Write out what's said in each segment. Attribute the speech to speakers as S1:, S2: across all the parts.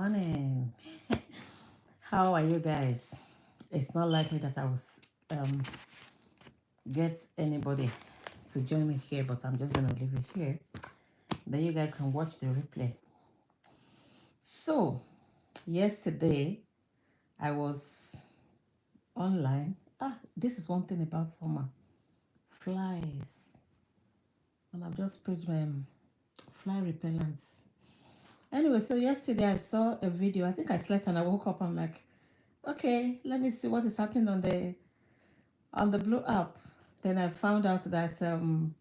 S1: morning. How are you guys? It's not likely that I will um, get anybody to join me here, but I'm just going to leave it here. Then you guys can watch the replay. So, yesterday I was online. This is one thing about summer. Flies. And I've just sprayed my fly repellents. Anyway, so yesterday I saw a video. I think I slept and I woke up. I'm like, okay, let me see what is happening on the Blue app. Then I found out that Summer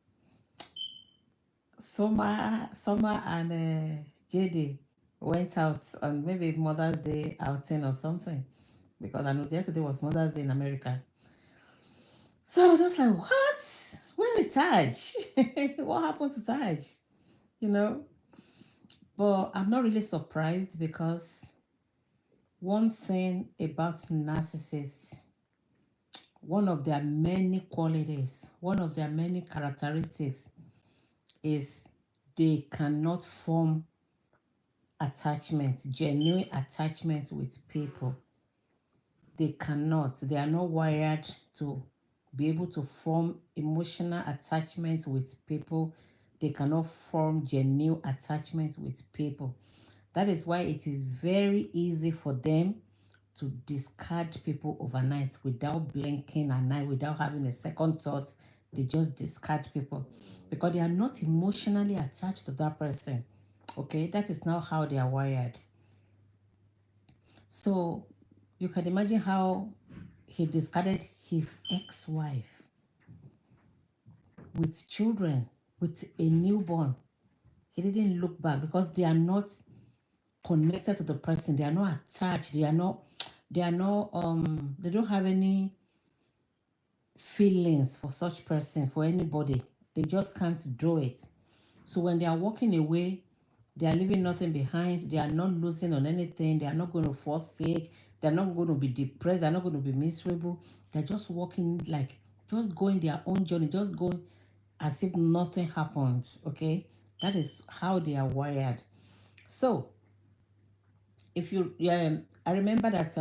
S1: and JD went out on maybe Mother's Day outing or something, because I know yesterday was Mother's Day in America. So I was just like, what? Where is Taj? What happened to Taj? You know? But I'm not really surprised, because one thing about narcissists, one of their many qualities, one of their many characteristics is they cannot form attachment, genuine attachment with people. They cannot. They are not wired to be able to form emotional attachments with people. They cannot form genuine attachment with people. That is why it is very easy for them to discard people overnight without blinking an eye, without having a second thought. They just discard people because they are not emotionally attached to that person. Okay, that is not how they are wired. So you can imagine how he discarded his ex-wife with children, with a newborn. He didn't look back because they are not connected to the person. They are not attached. They don't have any feelings for such person, for anybody. They just can't do it. So when they are walking away, they are leaving nothing behind. They are not losing on anything. They are not going to forsake. They're not going to be depressed. They're not going to be miserable. They're just walking, like, just going their own journey, just going as if nothing happened. Okay? That is how they are wired. So, if you, I remember that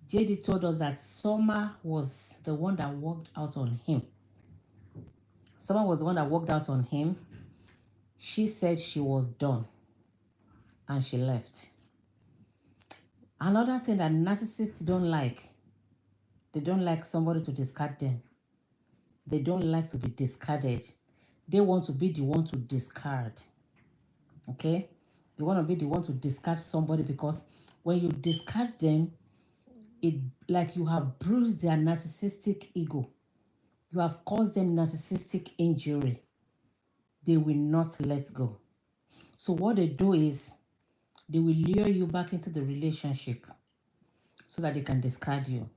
S1: JD told us that Summer was the one that walked out on him. Summer was the one that walked out on him. She said she was done and she left. Another thing that narcissists don't like, they don't like somebody to discard them. They don't like to be discarded. They want to be the one to discard. Okay? They want to be the one to discard somebody, because when you discard them, it like you have bruised their narcissistic ego. You have caused them narcissistic injury. They will not let go. So what they do is they will lure you back into the relationship so that they can discard you.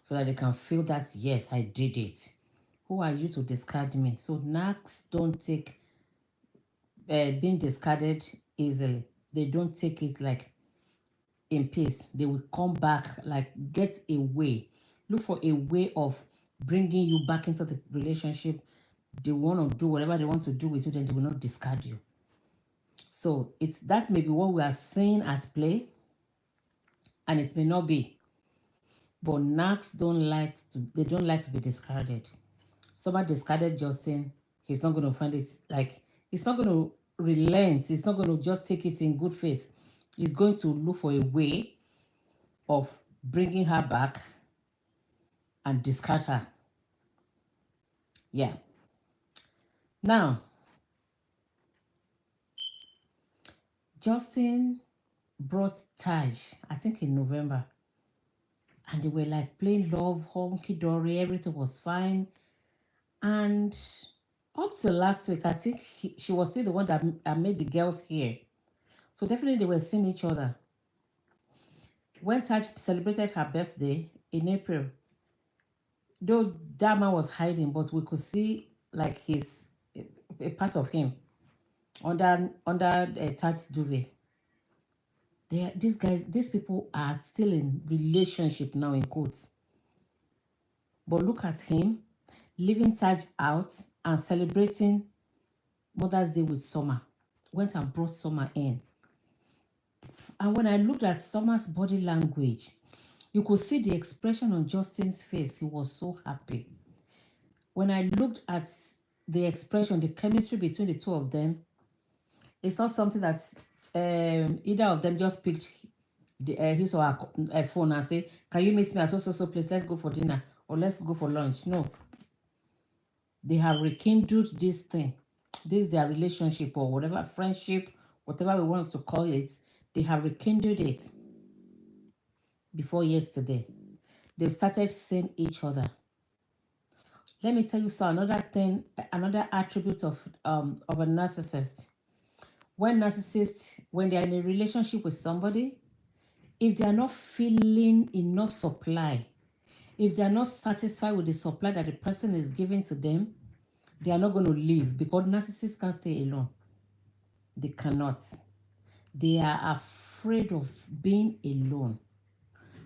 S1: So that they can feel that, yes, I did it. Who are you to discard me? So narcs don't take being discarded easily. They don't take it like in peace. They will come back, like get a way. Look for a way of bringing you back into the relationship. They want to do whatever they want to do with you, then they will not discard you. So it's that may be what we are seeing at play, and it may not be. But narcs they don't like to be discarded. Somebody discarded Justin, he's not going to find it, like, he's not going to relent. He's not going to just take it in good faith. He's going to look for a way of bringing her back and discard her. Yeah. Now, Justin brought Taj, I think in November, and they were like playing love, honky-dory, everything was fine. And up to last week, I think she was still the one that made the girls here. So definitely they were seeing each other. When Taj celebrated her birthday in April, though that man was hiding, but we could see like a part of him under Taj's duvet. These people are still in relationship now, in quotes. But look at him leaving Taj out and celebrating Mother's Day with Summer. Went and brought Summer in. And when I looked at Summer's body language, you could see the expression on Justin's face. He was so happy. When I looked at the expression, the chemistry between the two of them, it's not something that either of them just picked his or her phone and say, "Can you meet me at so place? Let's go for dinner or let's go for lunch." No, they have rekindled this thing, this their relationship or whatever, friendship, whatever we want to call it. They have rekindled it before yesterday. They've started seeing each other. Let me tell you so another thing, another attribute of a narcissist. When they're in a relationship with somebody, if they are not feeling enough supply, if they are not satisfied with the supply that the person is giving to them, they are not going to leave because narcissists can't stay alone. They cannot. They are afraid of being alone.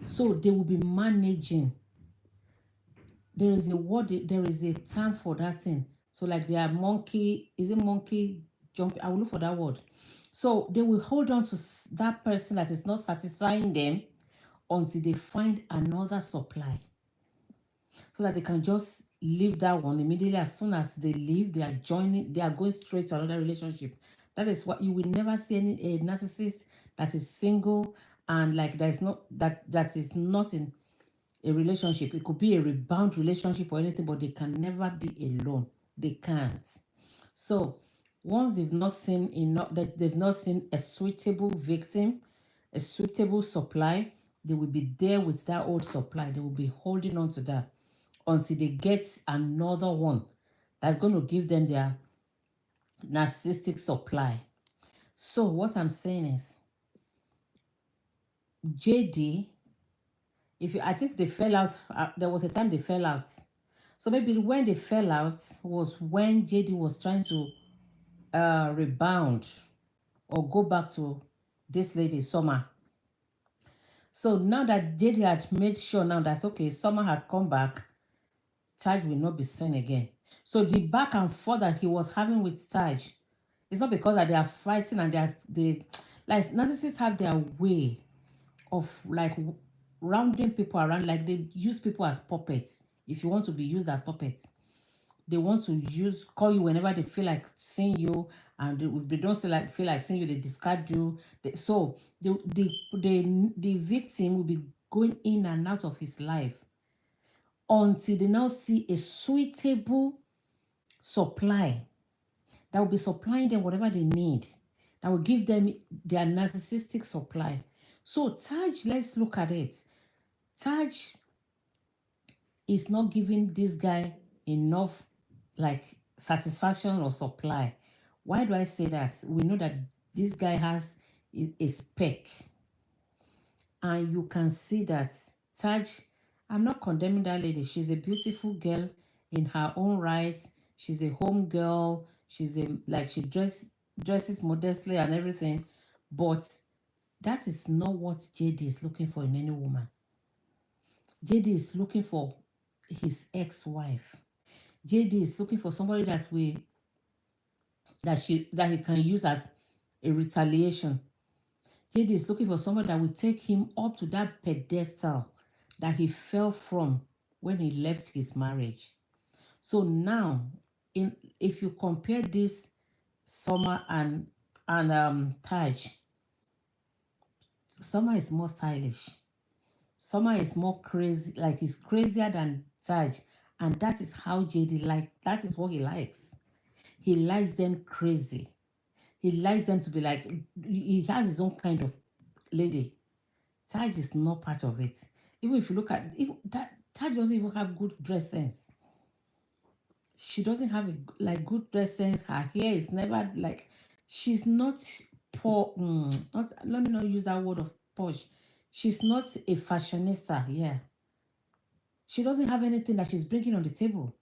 S1: So they will be managing. There is a word, there is a term for that thing. So like they are monkey, is it monkey jump? I will look for that word. So they will hold on to that person that is not satisfying them until they find another supply, so that they can just leave that one immediately. As soon as they leave, they are going straight to another relationship. That is what you will never see any a narcissist that is single and like that is not in a relationship. It could be a rebound relationship or anything, but they can never be alone. They can't. So once they've not seen enough, that they've not seen a suitable victim, a suitable supply, they will be there with that old supply. They will be holding on to that until they get another one that's going to give them their narcissistic supply. So what I'm saying is, JD, I think they fell out. There was a time they fell out. So maybe when they fell out was when JD was trying to rebound or go back to this lady, Summer. So now that JD had made sure now that, okay, Summer had come back, Taj will not be seen again. So the back and forth that he was having with Taj, it's not because that they are fighting and they like narcissists have their way of like rounding people around, like they use people as puppets. If you want to be used as puppets, they want to call you whenever they feel like seeing you, and if they don't feel like seeing you, they discard you. So the victim will be going in and out of his life until they now see a suitable supply that will be supplying them whatever they need, that will give them their narcissistic supply. So Taj, let's look at it. Taj is not giving this guy enough like satisfaction or supply. Why do I say that? We know that this guy has a spec, and you can see that Taj, I'm not condemning that lady. She's a beautiful girl in her own right. She's a home girl. She's a like she dresses modestly and everything. But that is not what JD is looking for in any woman. JD is looking for his ex-wife. JD is looking for somebody that he can use as a retaliation. JD is looking for somebody that will take him up to that pedestal that he fell from when he left his marriage. So now, if you compare this Summer and Taj, Summer is more stylish. Summer is more crazy, like he's crazier than Taj, and that is how JD like. That is what he likes. He likes them crazy. He likes them to be like. He has his own kind of lady. Taj is not part of it. Even if you look at even that, Taj doesn't even have good dress sense. She doesn't have like good dress sense. Her hair is never like. She's not poor. Not, let me not use that word of posh. She's not a fashionista. Yeah, she doesn't have anything that she's bringing on the table.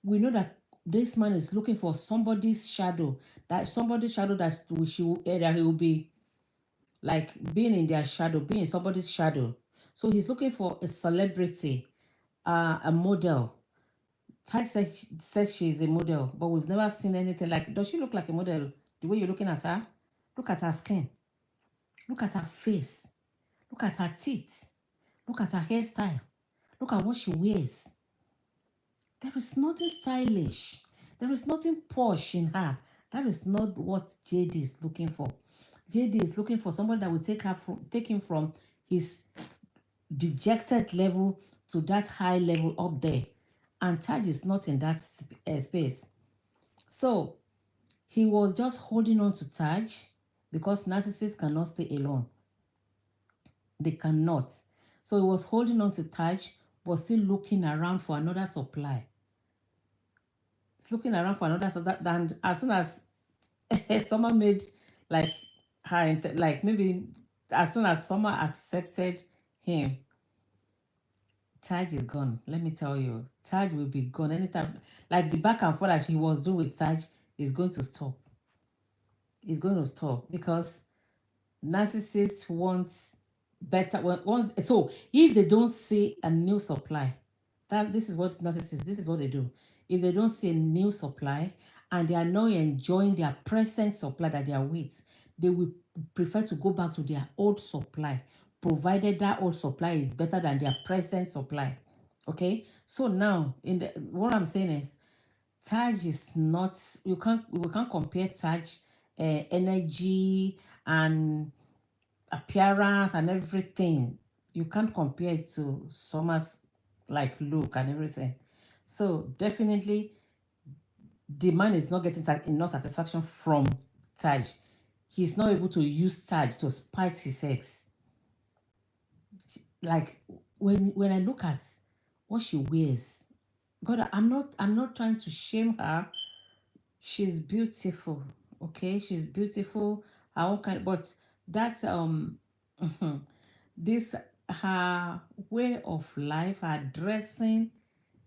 S1: We know that this man is looking for somebody's shadow. That somebody's shadow that that he will be like being in their shadow, being in somebody's shadow. So he's looking for a celebrity, a model. Taj said she's a model, but we've never seen anything like. Does she look like a model? The way you're looking at her, look at her skin. Look at her face. Look at her teeth. Look at her hairstyle. Look at what she wears. There is nothing stylish. There is nothing posh in her. That is not what JD is looking for. JD is looking for somebody that will take him from his dejected level to that high level up there. And Taj is not in that space. So he was just holding on to Taj because narcissists cannot stay alone. They cannot. So he was holding on to Taj, but still looking around for another supply. It's looking around for another supply. And as soon as someone made like her, like maybe as soon as someone accepted him, Taj is gone. Let me tell you, Taj will be gone anytime. Like the back and forth that he was doing with Taj is going to stop. It's going to stop because narcissists want better. So if they don't see a new supply, this is what narcissists. This is what they do. If they don't see a new supply and they are not enjoying their present supply that they are with, they will prefer to go back to their old supply, provided that old supply is better than their present supply. Okay, so now what I'm saying is Taj is not, we can't compare Taj energy and appearance and everything. You can't compare it to Summer's like look and everything. So definitely the man is not getting enough satisfaction from Taj. He's not able to use Taj to spite his ex. Like when I look at what she wears, God, I'm not trying to shame her. She's beautiful. Okay, she's beautiful. Her own kind, but that's this her way of life, her dressing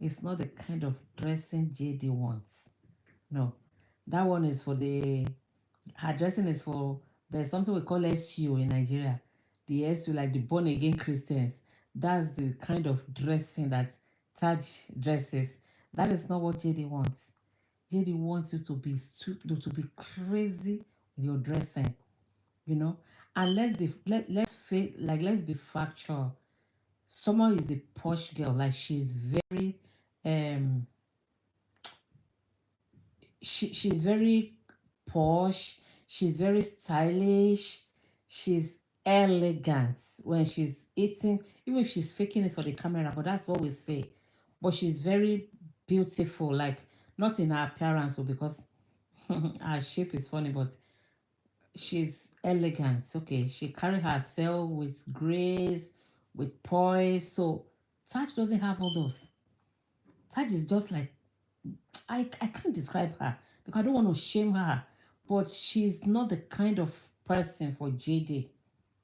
S1: is not the kind of dressing JD wants. No, that one is for the her dressing is for there's something we call SU in Nigeria. The SU, like the born again Christians. That's the kind of dressing that Taj dresses. That is not what JD wants. JD wants you to be stupid, to be crazy with your dressing, you know. And let's be factual. Summer is a posh girl. Like she's very um she's very posh, she's very stylish, she's elegant when she's eating, even if she's faking it for the camera, but that's what we say. But she's very beautiful, like not in her appearance, so because her shape is funny, but she's elegant. Okay, she carry herself with grace, with poise. So Taj doesn't have all those. Taj is just like I can't describe her because I don't want to shame her, but she's not the kind of person for JD.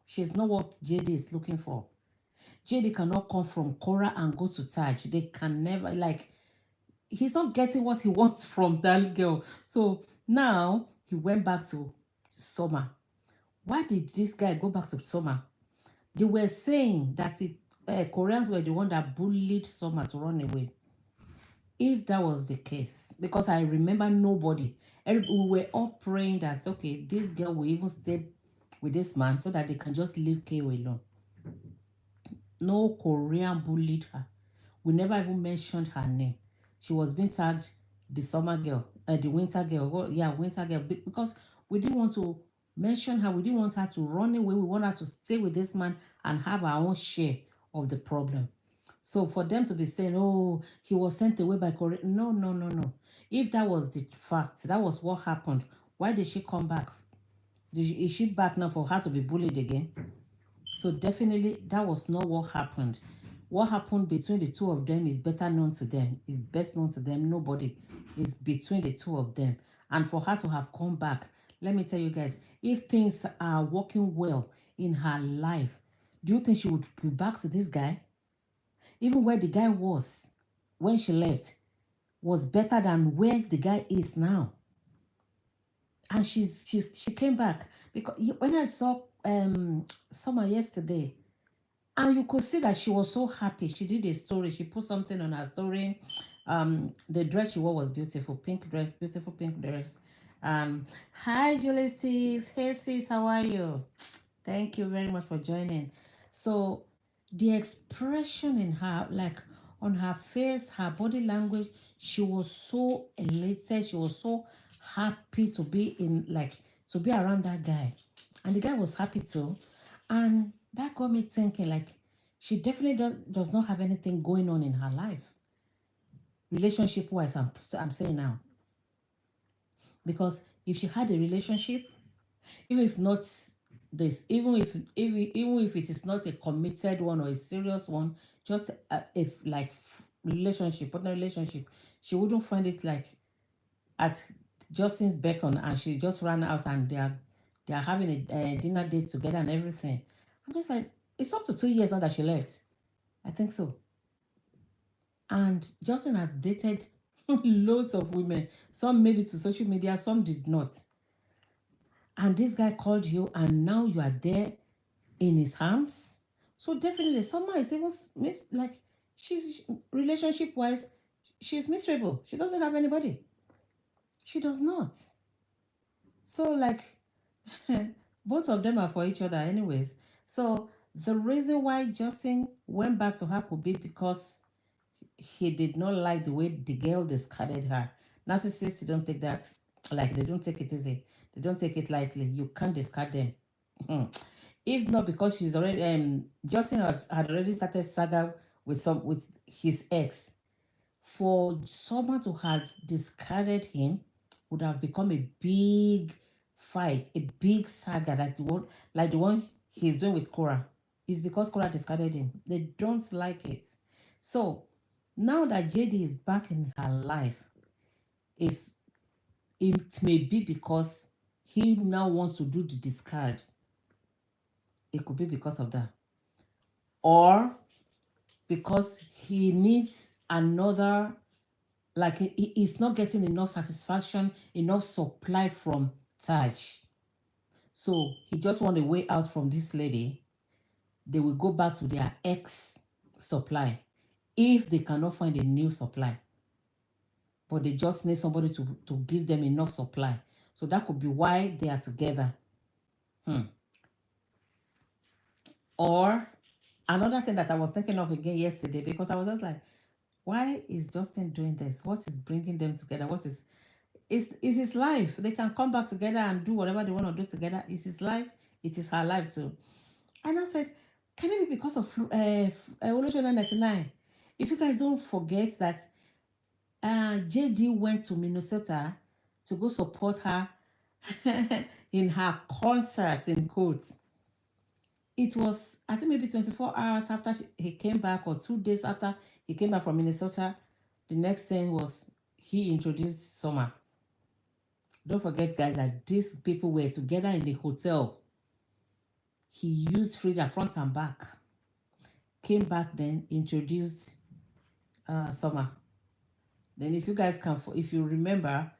S1: She's not what JD is looking for. JD cannot come from Cora and go to Taj. They can never, like, he's not getting what he wants from that girl. So now he went back to Summer. Why did this guy go back to Summer? They were saying that Koreans were the one that bullied Summer to run away. If that was the case, because I remember nobody, we were all praying that okay, this girl will even stay with this man so that they can just leave KO alone. No Korean bullied her. We never even mentioned her name. She was being tagged the summer girl, the winter girl. Well, yeah, winter girl, because we didn't want to mention her. We didn't want her to run away. We want her to stay with this man and have our own share of the problem. So for them to be saying, oh, he was sent away by Korea. No, no, no, no. If that was the fact, that was what happened, why did she come back? Is she back now for her to be bullied again? So definitely that was not what happened. What happened between the two of them is better known to them. Is best known to them. Nobody is between the two of them. And for her to have come back, let me tell you guys, if things are working well in her life, do you think she would be back to this guy? Even where the guy was when she left was better than where the guy is now. And she came back because when I saw Summer yesterday, and you could see that she was so happy. She did a story. She put something on her story. The dress she wore was beautiful, pink dress, beautiful pink dress. Hi, Julie Sticks. Hey, sis, how are you? Thank you very much for joining. So, the expression in her, like on her face, her body language, she was so elated. She was so happy to be in, like, to be around that guy. And the guy was happy too. And that got me thinking, like, she definitely does not have anything going on in her life, relationship wise. I'm saying now. Because if she had a relationship, even if not this, even if it is not a committed one or a serious one, just if like relationship, partner relationship, she wouldn't find it like at Justin's beckon and she just ran out and they are having a dinner date together and everything. I'm just like, it's up to 2 years now that she left. I think so. And Justin has dated loads of women. Some made it to social media, some did not. And this guy called you and now you are there in his arms. So definitely someone is even like, she's relationship wise, she's miserable. She doesn't have anybody. She does not. So like both of them are for each other anyways. So the reason why Justin went back to her could be because he did not like the way the girl discarded her. Narcissists don't take that, like, they don't take it easy. They don't take it lightly. You can't discard them. If not because she's already Justin had already started saga with his ex. For someone to have discarded him would have become a big fight, a big saga, like the one he's doing with Cora. It's because Cora discarded him. They don't like it. So now that JD is back in her life, is it may be because he now wants to do the discard. It could be because of that. Or because he needs another, like he's not getting enough satisfaction, enough supply from Taj. So he just want a way out from this lady. They will go back to their ex supply if they cannot find a new supply. But they just need somebody to give them enough supply. So that could be why they are together. Hmm. Or another thing that I was thinking of again yesterday, because I was just like, why is Justin doing this? What is bringing them together? What is his life? They can come back together and do whatever they want to do together. It's his life. It is her life too. And I said, can it be because of Olusola 99? If you guys don't forget that JD went to Minnesota to go support her in her concert in quotes. It was, I think, maybe 24 hours after he came back, or 2 days after he came back from Minnesota. The next thing was he introduced Summer. Don't forget, guys, that these people were together in the hotel. He used Frida front and back. Came back, then introduced Summer. Then, if you guys can, if you remember,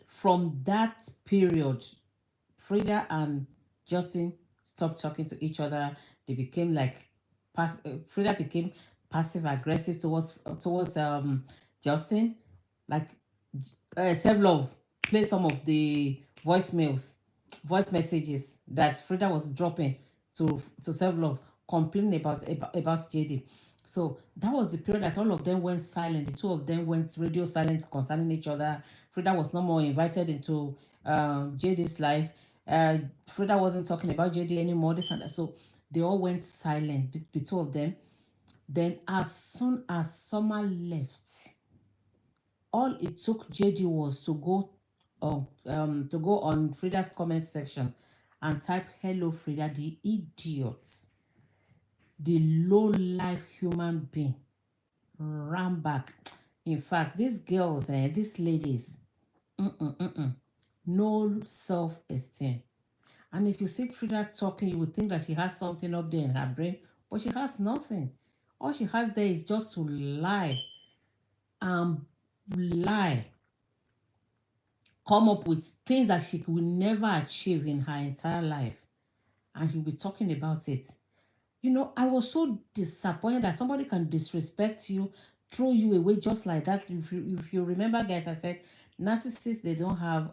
S1: from that period, Frida and Justin stopped talking to each other. They became like, Frida became passive aggressive towards Justin. Like, Self Love play some of the voice messages that Frida was dropping to Self Love, complaining about JD. So that was the period that all of them went silent. The two of them went radio silent concerning each other. Frida was no more invited into JD's life. Frida wasn't talking about JD anymore. This and that. So they all went silent, the two of them. Then, as soon as Summer left, all it took JD was to go on Frida's comment section and type "Hello Frida, the idiot, the low life human being," ran back. In fact, these girls, these ladies, no self-esteem. And if you see Frida talking, you would think that she has something up there in her brain, but she has nothing. All she has there is just to lie and lie, come up with things that she will never achieve in her entire life, and she'll be talking about it. I was so disappointed that somebody can disrespect you, throw you away just like that. If you remember, guys, I said narcissists, they don't have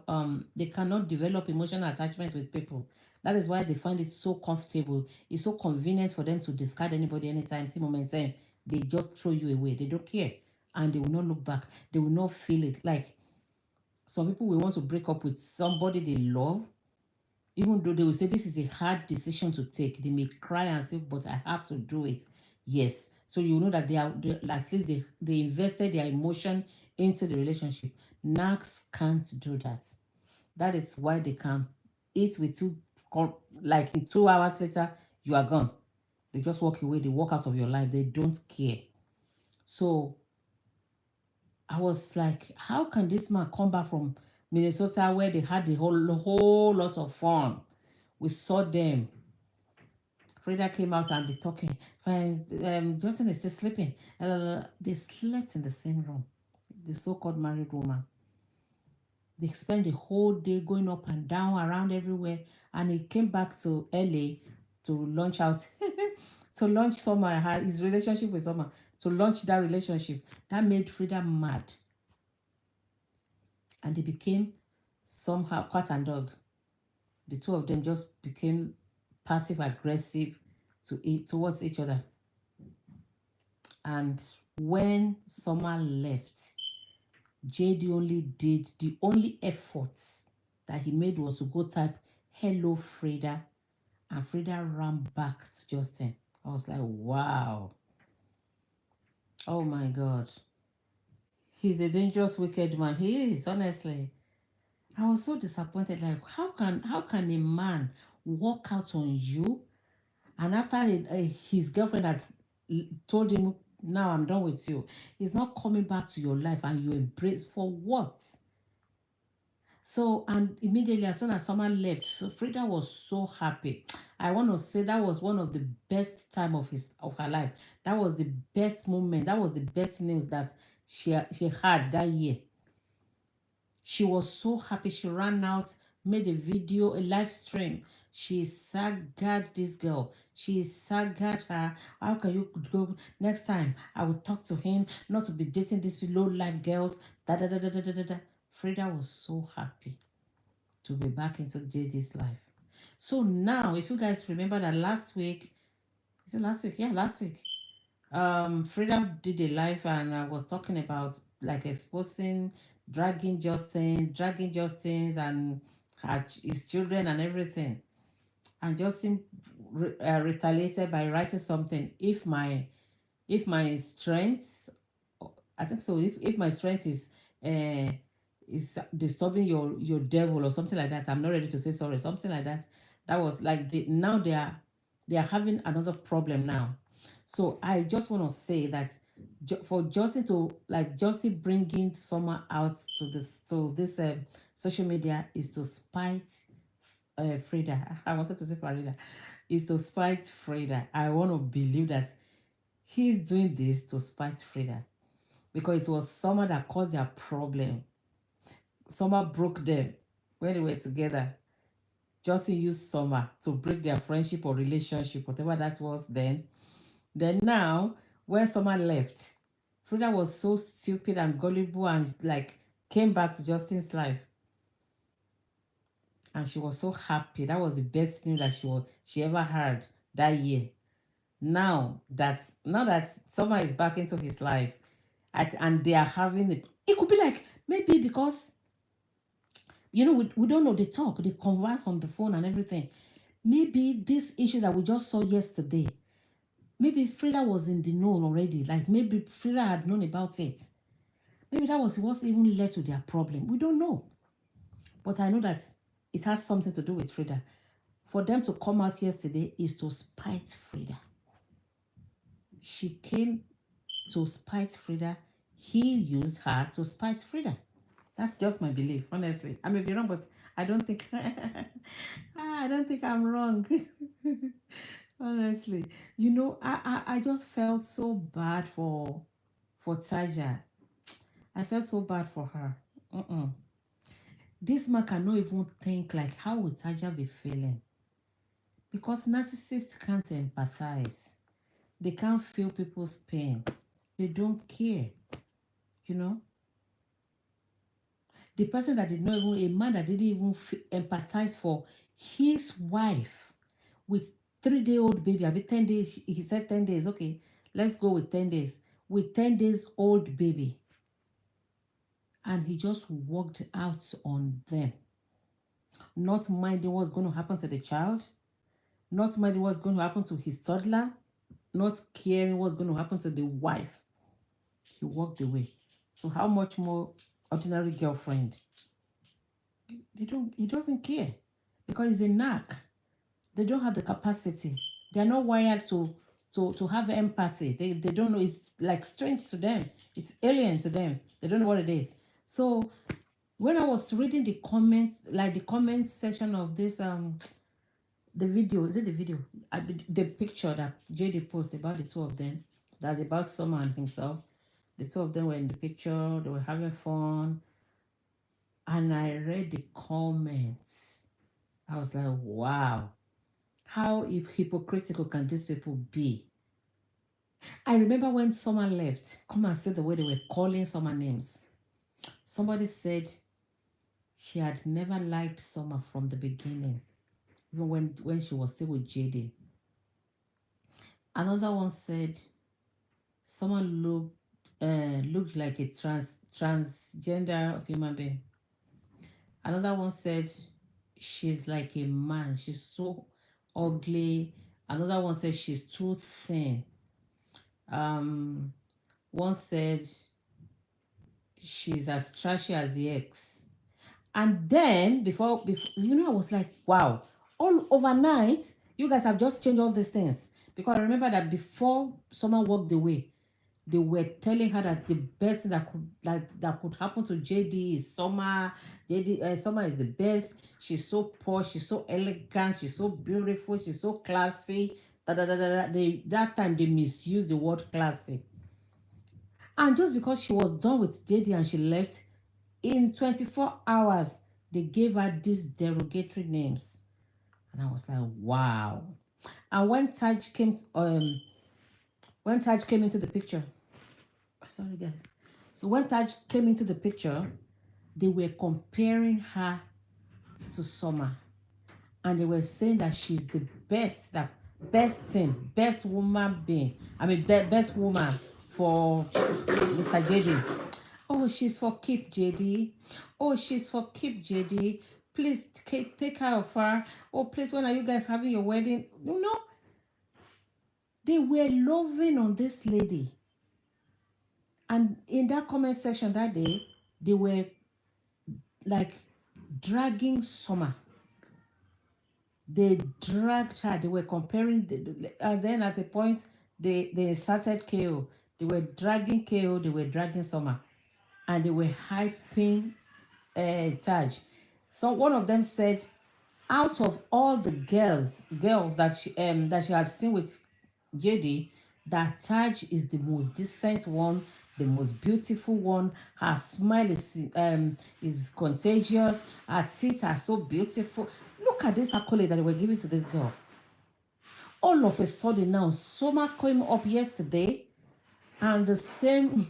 S1: they cannot develop emotional attachment with people. That is why they find it so comfortable. It's so convenient for them to discard anybody anytime, see momentum. They just throw you away. They don't care. And they will not look back. They will not feel it. Like some people will want to break up with somebody they love, even though they will say this is a hard decision to take. They may cry and say, but I have to do it. Yes. So you know that at least they invested their emotion into the relationship. Nags can't do that. That is why they can eat with you, like in 2 hours later, you are gone. They just walk away, they walk out of your life. They don't care. So I was like, how can this man come back from Minnesota where they had the whole lot of fun? We saw them. Frida came out and be talking. Justin is still sleeping. They slept in the same room. The so-called married woman. They spent the whole day going up and down around everywhere. And he came back to LA to launch out, to launch Summer, his relationship with Summer, to launch that relationship. That made Frida mad. And they became somehow cat and dog. The two of them just became passive aggressive towards each other. And when Summer left, JD the only efforts that he made was to go type hello Frida, and Frida ran back to Justin. I was like, wow. Oh my God. He's a dangerous, wicked man. He is, honestly. I was so disappointed. Like, how can a man walk out on you, and after his girlfriend had told him, now I'm done with you, he's not coming back to your life, and you embrace for what? So, and immediately as soon as someone left, so Frida was so happy. I want to say that was one of the best time of her life. That was the best moment. That was the best news that she had that year. She was so happy. She ran out, made a video, a live stream. She saggered this girl. She saggered her. How can you go next time? I will talk to him, not to be dating these low life girls. Da da da da da da da. Frida was so happy to be back into JD's life. So now, if you guys remember that last week, is it last week? Yeah, last week. Frida did a live and I was talking about like exposing, dragging Justin's and his children and everything. And Justin retaliated by writing something. If my strength, I think so. If my strength is disturbing your devil or something like that, I'm not ready to say sorry. Something like that. That was like now they are having another problem now. So I just want to say that for Justin to like Justin bringing Summer out to this social media is to spite Frida. I wanted to say Farida. Is to spite Frida. I want to believe that he's doing this to spite Frida because it was Summer that caused their problem. Summer broke them when they were together. Justin used Summer to break their friendship or relationship, whatever that was then. Then now, when Summer left, Frida was so stupid and gullible and like came back to Justin's life. And she was so happy. That was the best news that she ever heard that year. Now that Summer is back into his life, and they are having it could be like maybe because we don't know, they talk, they converse on the phone and everything. Maybe this issue that we just saw yesterday, maybe Frida was in the know already. Like maybe Frida had known about it. Maybe that was what even led to their problem. We don't know. But I know that it has something to do with Frida. For them to come out yesterday is to spite Frida. She came to spite Frida. He used her to spite Frida. That's just my belief, honestly. I may be wrong, but I don't think I don't think I'm wrong. Honestly. I just felt so bad for Taja. I felt so bad for her. Mm-mm. This man cannot even think like how would Taja be feeling? Because narcissists can't empathize. They can't feel people's pain. They don't care. You know? The person that did not even, a man that didn't even empathize for His wife with 3-day-old baby, I mean 10 days, he said 10 days. Okay, let's go with 10 days. With 10 days old baby. And he just walked out on them, not minding what's going to happen to the child, not minding what's going to happen to his toddler, not caring what's going to happen to the wife. He walked away. So how much more ordinary girlfriend? He doesn't care because he's a knack. They don't have the capacity. They're not wired to have empathy. They don't know. It's like strange to them. It's alien to them. They don't know what it is. So when I was reading the comments, like the comment section of this the video, is it the video? The picture that JD posted about the two of them. That's about Summer and himself. The two of them were in the picture, they were having fun. And I read the comments. I was like, wow. How hypocritical can these people be? I remember when Summer left, come and see the way they were calling Summer names. Somebody said she had never liked Summer from the beginning, even when she was still with JD. Another one said someone looked like a transgender human being. Another one said she's like a man. She's so ugly. Another one said she's too thin. One said she's as trashy as the ex. And then before I was like, wow, all overnight, you guys have just changed all these things. Because I remember that before someone walked away, they were telling her that the best thing that could happen to JD is Summer. Summer is the best. She's so posh, she's so elegant, she's so beautiful, she's so classy. That time they misused the word classy. And just because she was done with JD and she left, in 24 hours, they gave her these derogatory names. And I was like, wow. And when Taj came into the picture, sorry guys. So when Taj came into the picture, they were comparing her to Summer. And they were saying that she's the best, best woman being. I mean, the best woman for Mr. JD. Oh, she's for keep, JD. Oh, she's for keep, JD. Please take care of her. Oh, please, when are you guys having your wedding? You know, they were loving on this lady. And in that comment section that day, they were like dragging Summer. They dragged her. They were comparing. And then at a point, they started KO. They were dragging KO. They were dragging Summer. And they were hyping Taj. So one of them said, out of all the girls that she had seen with JD, that Taj is the most decent one, the most beautiful one. Her smile is contagious. Her teeth are so beautiful. Look at this accolade that they were giving to this girl. All of a sudden now, Summer came up yesterday, and the same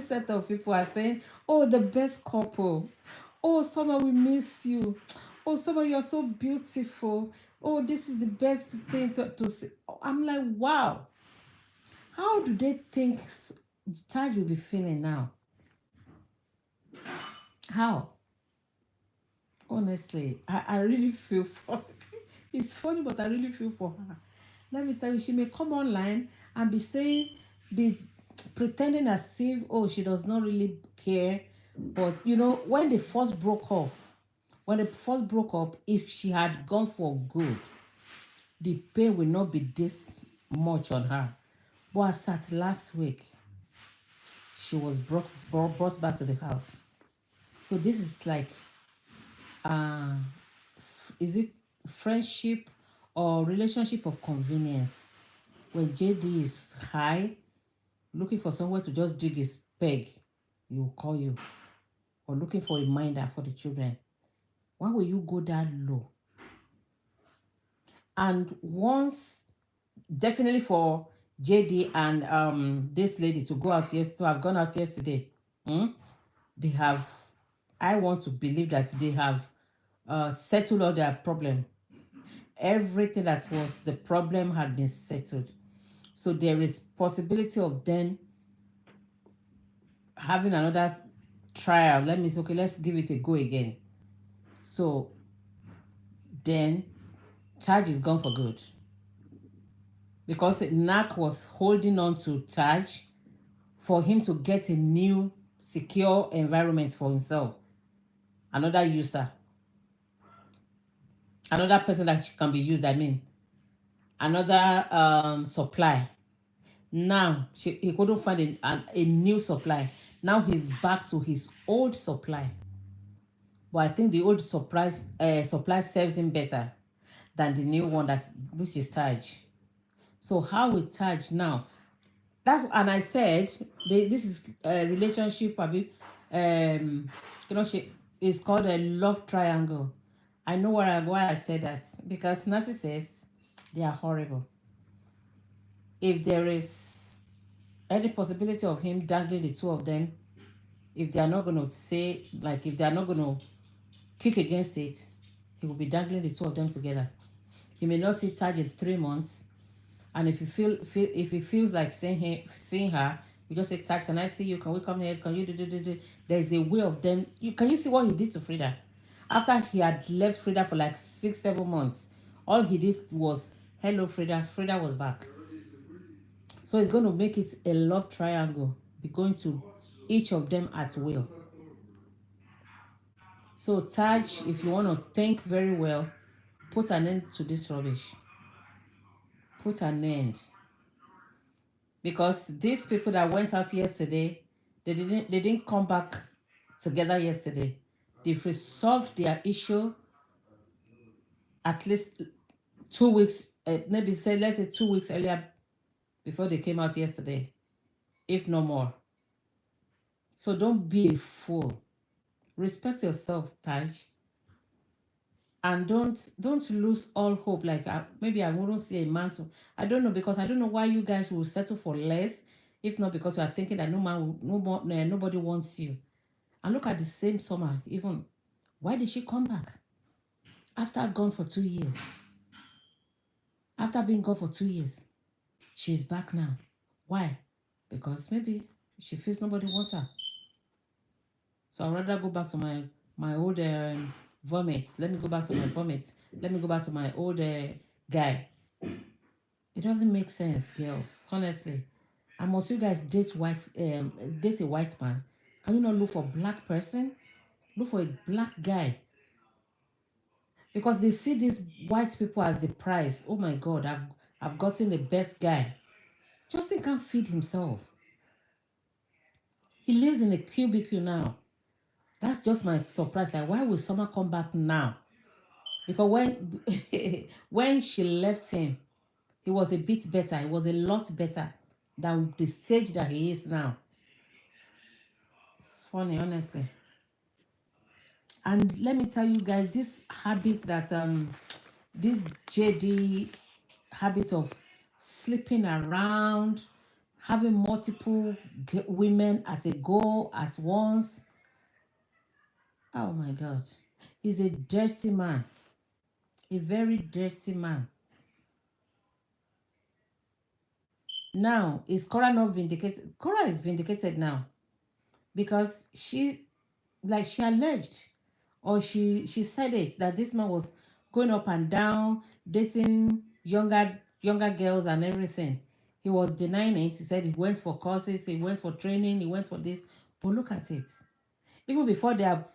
S1: set of people are saying, "Oh, the best couple. Oh, Summer, we miss you. Oh, Summer, you're so beautiful. Oh, this is the best thing to see." I'm like, wow. How do they think Taj will be feeling now? How? Honestly, I really feel for it's funny, but I really feel for her. Let me tell you, she may come online and be pretending as if, oh, she does not really care. But when they first broke up, if she had gone for good, the pain will not be this much on her. But as at last week, she was brought back to the house. So this is like, is it friendship or relationship of convenience? When JD is high, looking for somewhere to just dig his peg, he will call you. Or looking for a minder for the children. Why will you go that low? And once, definitely for JD and this lady to have gone out yesterday, they have, I want to believe that they have settle all their problem. Everything that was the problem had been settled. So there is possibility of them having another trial. Let me say, okay, let's give it a go again. So then Taj is gone for good because Nak was holding on to Taj for him to get a new secure environment for himself, another user, another person that can be used. I mean, another supply. Now he couldn't find a new supply. Now he's back to his old supply. But I think the old supply serves him better than the new one, that which is Taj. So how with Taj now? That's, and I said this is a relationship, it's called a love triangle. I know why I said that, because narcissists, they are horrible. If there is any possibility of him dangling the two of them, if they are not going to say, like, if they are not going to kick against it, he will be dangling the two of them together. He may not see Taj in 3 months, and if you feel if he feels like seeing her, you just say, Taj, can I see you? Can we come here? Can you do? There's a way of them. Can you see what he did to Frida? After he had left Frida for like 6-7 months, all he did was, hello Frida. Frida was back. So it's going to make it a love triangle, be going to each of them at will. So Taj, if you want to think very well, put an end to this rubbish. Put an end. Because these people that went out yesterday, they didn't come back together yesterday. They've resolved their issue at least 2 weeks, maybe say, let's say 2 weeks earlier, before they came out yesterday, if no more. So don't be a fool. Respect yourself, Taj. And don't lose all hope. Like, maybe I wouldn't see a man to, I don't know, because I don't know why you guys will settle for less, if not because you are thinking that nobody wants you. And look at the same Summer. Even, why did she come back after gone for 2 years? After being gone for 2 years, she's back now. Why? Because maybe she feels nobody wants her. So I'd rather go back to my old vomit. Let me go back to my vomit. Let me go back to my old guy. It doesn't make sense, girls. Honestly, and must you guys date date a white man? Can you not look for a black person? Look for a black guy, because they see these white people as the prize. Oh my God, I've gotten the best guy. Justin can't feed himself. He lives in a cubicle now. That's just my surprise. Like, why will Summer come back now? Because when when she left him, he was a bit better. He was a lot better than the stage that he is now. It's funny, honestly. And let me tell you guys, this habit that this JD habit of sleeping around, having multiple women at a go at once. Oh my God. He's a dirty man. A very dirty man. Now, is Cora not vindicated? Cora is vindicated now, because she alleged, or she said it, that this man was going up and down, dating younger girls and everything. He was denying it. He said he went for courses, he went for training, he went for this. But look at it. Even before they have,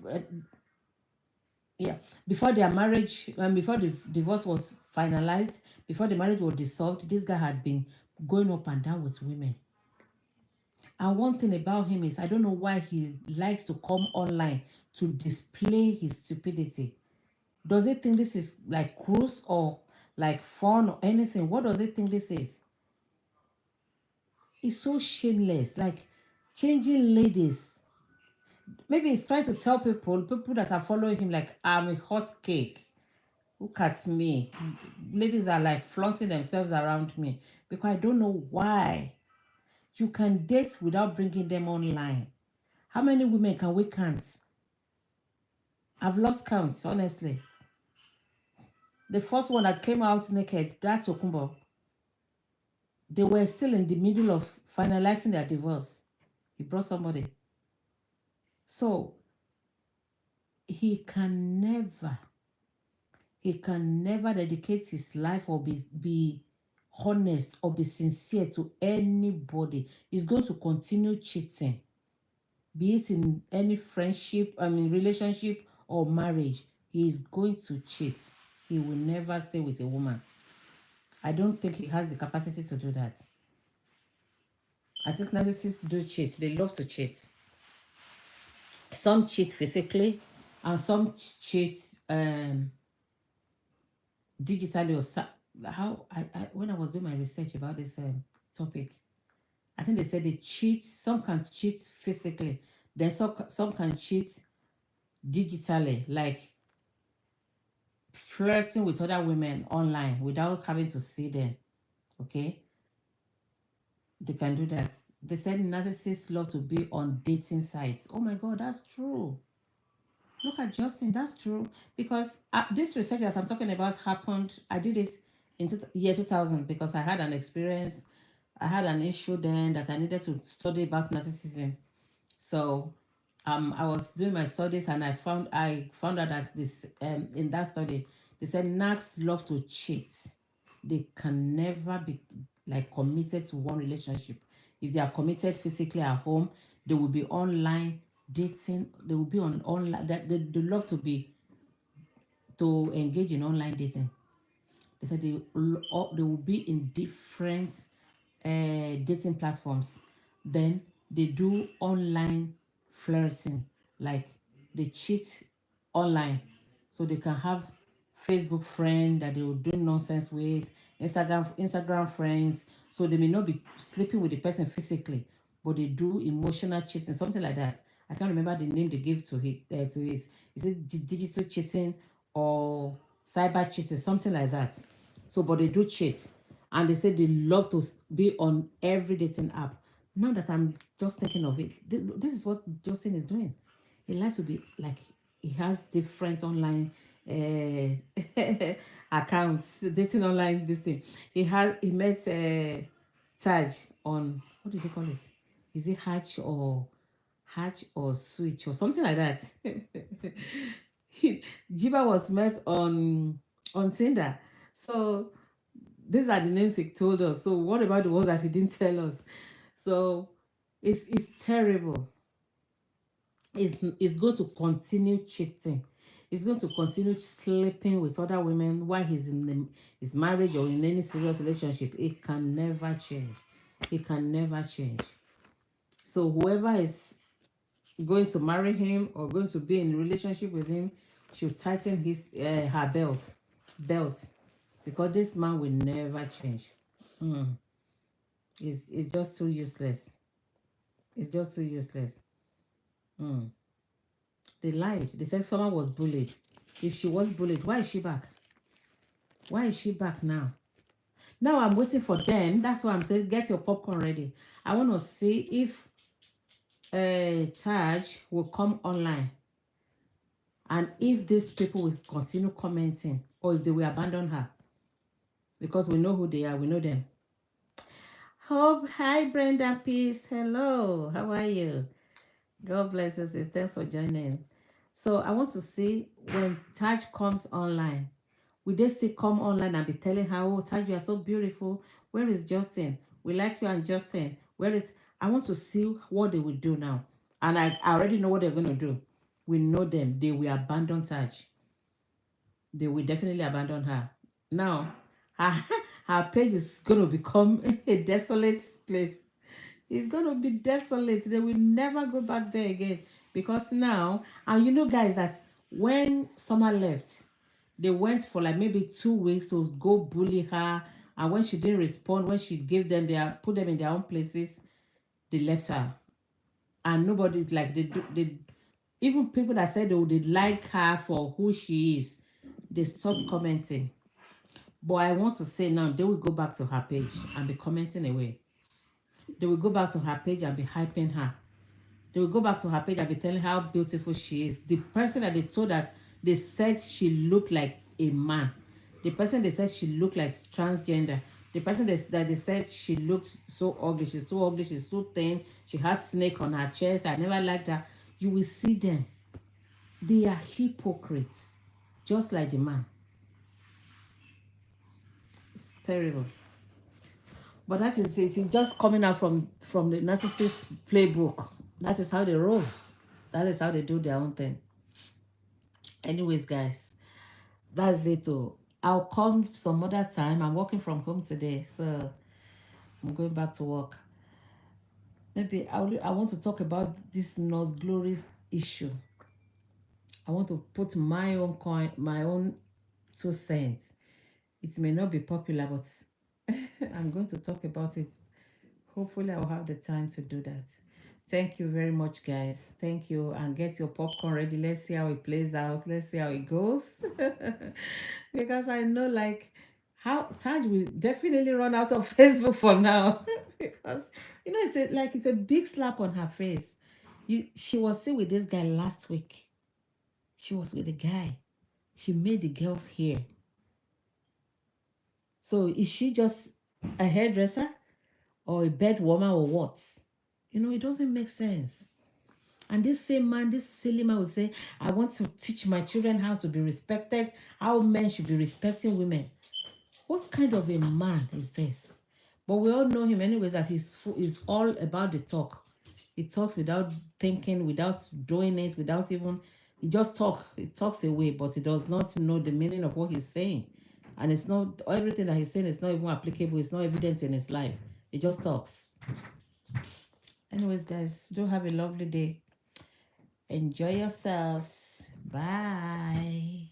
S1: yeah, before their marriage, before the divorce was finalized, before the marriage was dissolved, this guy had been going up and down with women. And one thing about him is, I don't know why he likes to come online to display his stupidity. Does he think this is like cruise or like fun or anything? What does he think this is? He's so shameless, like changing ladies. Maybe he's trying to tell people that are following him, like, I'm a hot cake. Look at me. Ladies are like flaunting themselves around me, because I don't know why. You can date without bringing them online. How many women can we count? I've lost count, honestly. The first one that came out naked, that Tokumbo, they were still in the middle of finalizing their divorce. He brought somebody. So he he can never dedicate his life or be honest or be sincere to anybody. He's going to continue cheating, be it in any friendship, I mean, relationship or marriage. He is going to cheat. He will never stay with a woman. I don't think he has the capacity to do that. I think narcissists do cheat. They love to cheat. Some cheat physically, and some cheat digitally or how when I was doing my research about this topic, I think they said they cheat. Some can cheat physically, then some can cheat digitally, like flirting with other women online without having to see them. Okay, they can do that. They said narcissists love to be on dating sites. Oh my God, that's true. Look at Justin, that's true. Because this research that I'm talking about happened, I did it in year 2000 because I had an experience, I had an issue then that I needed to study about narcissism. So I was doing my studies and I found out that this in that study they said narcs love to cheat. They can never be like committed to one relationship. If they are committed physically at home, they will be online dating. They will be on online. They love to engage in online dating. They said they will be in different dating platforms. Then they do online flirting, like they cheat online, so they can have Facebook friend that they will do nonsense with, Instagram friends. So they may not be sleeping with the person physically, but they do emotional cheating, something like that. I can't remember the name they gave to it. To it. Is it digital cheating or cyber cheating, something like that? So, but they do cheat, and they say they love to be on every dating app. Now that I'm just thinking of it, this is what Justin is doing. He likes to be like he has different online accounts, dating online. This thing he met Taj on, what did he call it? Is it Hatch or Switch or something like that? Jiba was met on Tinder. So these are the names he told us. So what about the ones that he didn't tell us? So it's terrible. It's going to continue cheating. He's going to continue sleeping with other women while he's in his marriage or in any serious relationship. It can never change. It can never change. So whoever is going to marry him or going to be in a relationship with him should tighten his her belt, because this man will never change. Mm. It's just too useless. It's just too useless. Mm. They lied. They said someone was bullied. If she was bullied, why is she back? Why is she back now? Now I'm waiting for them. That's why I'm saying get your popcorn ready. I want to see if Taj will come online and if these people will continue commenting or if they will abandon her, because we know who they are. We know them. Hope, hi Brenda, peace. Hello, how are you? God bless you, sis. Thanks for joining. So I want to see when Taj comes online. Will they still come online and be telling her, oh, Taj, you are so beautiful. Where is Justin? We like you and Justin. Where is... I want to see what they will do now. And I already know what they're going to do. We know them. They will abandon Taj. They will definitely abandon her. Now, her, her page is going to become a desolate place. It's going to be desolate. They will never go back there again. Because now, and you know, guys, that when Summer left, they went for like maybe 2 weeks to go bully her. And when she didn't respond, when she gave them their, put them in their own places, they left her. And nobody, like, they even people that said they would like her for who she is, they stopped commenting. But I want to say now, they will go back to her page and be commenting away. They will go back to her page and be hyping her. They will go back to her page and be telling how beautiful she is. The person that they told that they said she looked like a man. The person they said she looked like transgender. The person that they said she looked so ugly. She's so ugly. She's so thin. She has snake on her chest. I never liked her. You will see them. They are hypocrites. Just like the man. It's terrible. But that is it. It's just coming out from the narcissist playbook. That is how they roll. That is how they do their own thing. Anyways, guys, that's it. Oh, I'll come some other time. I'm working from home today, so I'm going back to work. Maybe I want to talk about this Nurse Glory's issue. I want to put my own coin, my own 2 cents. It may not be popular, but I'm going to talk about it. Hopefully, I'll have the time to do that. Thank you very much, guys. Thank you. And get your popcorn ready. Let's see how it plays out. Let's see how it goes. Because I know, like, how Taj will definitely run out of Facebook for now. Because, it's a big slap on her face. She was still with this guy last week. She was with the guy. She made the girl's hair. So is she just a hairdresser or a bed woman or what? It doesn't make sense. And this same man, this silly man will say, I want to teach my children how to be respected, how men should be respecting women. What kind of a man is this? But we all know him anyways, that he's all about the talk. He talks without thinking, without doing it, without even, he just he talks away, but he does not know the meaning of what he's saying. And it's not, everything that he's saying is not even applicable, it's not evident in his life. He just talks. Anyways, guys, do have a lovely day. Enjoy yourselves. Bye.